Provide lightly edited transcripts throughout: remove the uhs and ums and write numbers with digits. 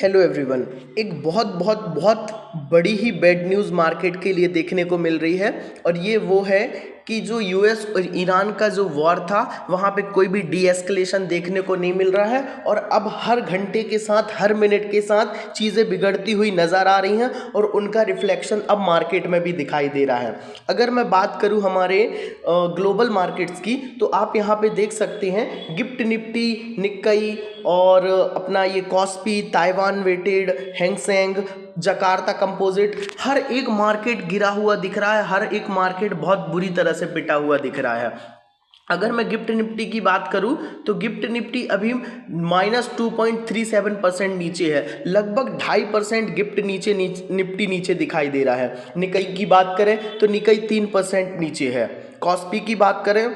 Hello everyone. एक बहुत बहुत बहुत बड़ी ही बैड न्यूज़ मार्केट के लिए देखने को मिल रही है और ये वो है कि जो यूएस और ईरान का जो वॉर था वहाँ पे कोई भी डी एस्केलेशन देखने को नहीं मिल रहा है और अब हर घंटे के साथ हर मिनट के साथ चीज़ें बिगड़ती हुई नज़र आ रही हैं और उनका रिफ्लेक्शन अब मार्केट में भी दिखाई दे रहा है। अगर मैं बात करूँ हमारे ग्लोबल मार्केट्स की तो आप यहाँ पे देख सकते हैं गिफ्ट निफ्टी, निक्कई और अपना ये KOSPI, Taiwan weighted, Hang Seng, Jakarta composite, हर एक मार्केट गिरा हुआ दिख रहा है। हर एक मार्केट बहुत बुरी तरह से पिटा हुआ दिख रहा है। अगर मैं गिफ्ट निफ्टी की बात करूं तो गिफ्ट निफ्टी अभी -2.37% नीचे है। लगभग 2.5% गिफ्ट निफ्टी नीचे दिखाई दे रहा है। निकई की बात करें तो निकई 3% नीचे है। कॉस्पी की बात करें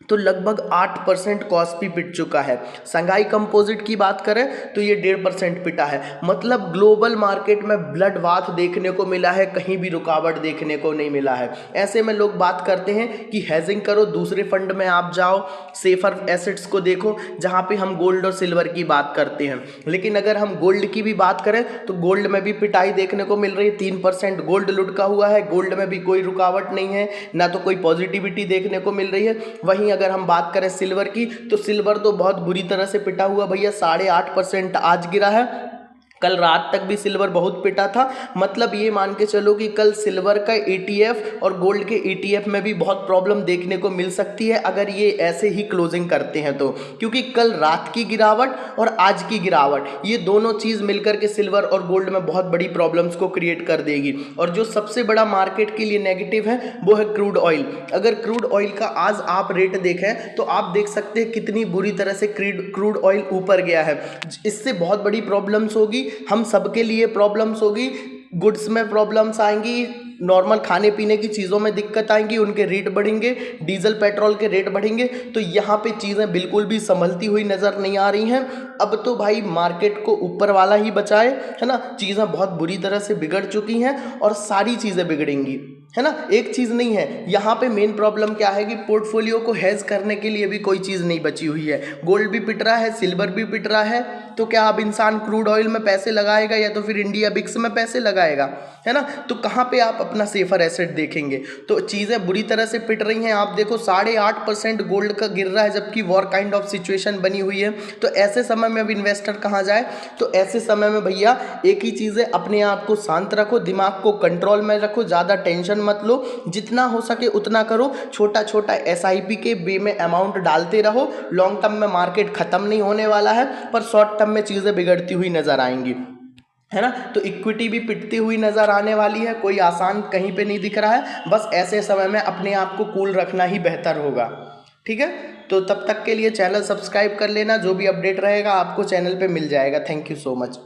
तो लगभग 8% कॉस्पी पिट चुका है। संघाई कंपोजिट की बात करें तो ये 1.5% पिटा है। मतलब ग्लोबल मार्केट में ब्लड बाथ देखने को मिला है, कहीं भी रुकावट देखने को नहीं मिला है। ऐसे में लोग बात करते हैं कि हेजिंग करो, दूसरे फंड में आप जाओ, सेफर एसेट्स को देखो, जहां पे हम गोल्ड और सिल्वर की बात करते हैं। लेकिन अगर हम गोल्ड की भी बात करें तो गोल्ड में भी पिटाई देखने को मिल रही है। 3% गोल्ड लुढ़का हुआ है। गोल्ड में भी कोई रुकावट नहीं है, ना तो कोई पॉजिटिविटी देखने को मिल रही है। वहीं अगर हम बात करें सिल्वर की तो सिल्वर तो बहुत बुरी तरह से पिटा हुआ भैया। 8.5% आज गिरा है। कल रात तक भी सिल्वर बहुत पिटा था। मतलब ये मान के चलो कि कल सिल्वर का ETF और गोल्ड के ETF में भी बहुत प्रॉब्लम देखने को मिल सकती है अगर ये ऐसे ही क्लोजिंग करते हैं तो, क्योंकि कल रात की गिरावट और आज की गिरावट ये दोनों चीज़ मिलकर के सिल्वर और गोल्ड में बहुत बड़ी प्रॉब्लम्स को क्रिएट कर देगी। और जो सबसे बड़ा मार्केट के लिए नेगेटिव है वो है क्रूड ऑयल। अगर क्रूड ऑयल का आज आप रेट देखें तो आप देख सकते हैं कितनी बुरी तरह से क्रूड ऑयल ऊपर गया है। इससे बहुत बड़ी प्रॉब्लम्स होगी, हम सबके लिए प्रॉब्लम्स होगी। गुड्स में प्रॉब्लम्स आएंगी, नॉर्मल खाने पीने की चीज़ों में दिक्कत आएंगी, उनके रेट बढ़ेंगे, डीजल पेट्रोल के रेट बढ़ेंगे। तो यहाँ पे चीज़ें बिल्कुल भी संभलती हुई नज़र नहीं आ रही हैं। अब तो भाई मार्केट को ऊपर वाला ही बचाए, है ना। चीज़ें बहुत बुरी तरह से बिगड़ चुकी हैं और सारी चीज़ें बिगड़ेंगी, है ना। एक चीज़ नहीं है। यहाँ पे मेन प्रॉब्लम क्या है कि पोर्टफोलियो को हेज करने के लिए भी कोई चीज़ नहीं बची हुई है। गोल्ड भी पिट रहा है, सिल्वर भी पिट रहा है, तो क्या अब इंसान क्रूड ऑयल में पैसे लगाएगा या तो फिर इंडिया बिक्स में पैसे लगाएगा, है ना। तो कहाँ पे आप अपना सेफर एसेट देखेंगे। तो चीज़ें बुरी तरह से पिट रही हैं। आप देखो 8.5% गोल्ड का गिर रहा है, जबकि वॉर काइंड ऑफ सिचुएशन बनी हुई है। तो ऐसे समय में अब इन्वेस्टर कहाँ जाए। तो ऐसे समय में भैया एक ही चीज़ है, अपने आप को शांत रखो, दिमाग को कंट्रोल में रखो, ज़्यादा टेंशन मत लो, जितना हो सके उतना करो। छोटा छोटा SIP के वे में अमाउंट डालते रहो। लॉन्ग टर्म में मार्केट खत्म नहीं होने वाला है, पर शॉर्ट टर्म में चीज़ें बिगड़ती हुई नजर आएंगी, है ना। तो इक्विटी भी पिटती हुई नजर आने वाली है। कोई आसान कहीं पे नहीं दिख रहा है। बस ऐसे समय में अपने आप को कूल रखना ही बेहतर होगा, ठीक है। तो तब तक के लिए चैनल सब्सक्राइब कर लेना। जो भी अपडेट रहेगा आपको चैनल पे मिल जाएगा। Thank you so much.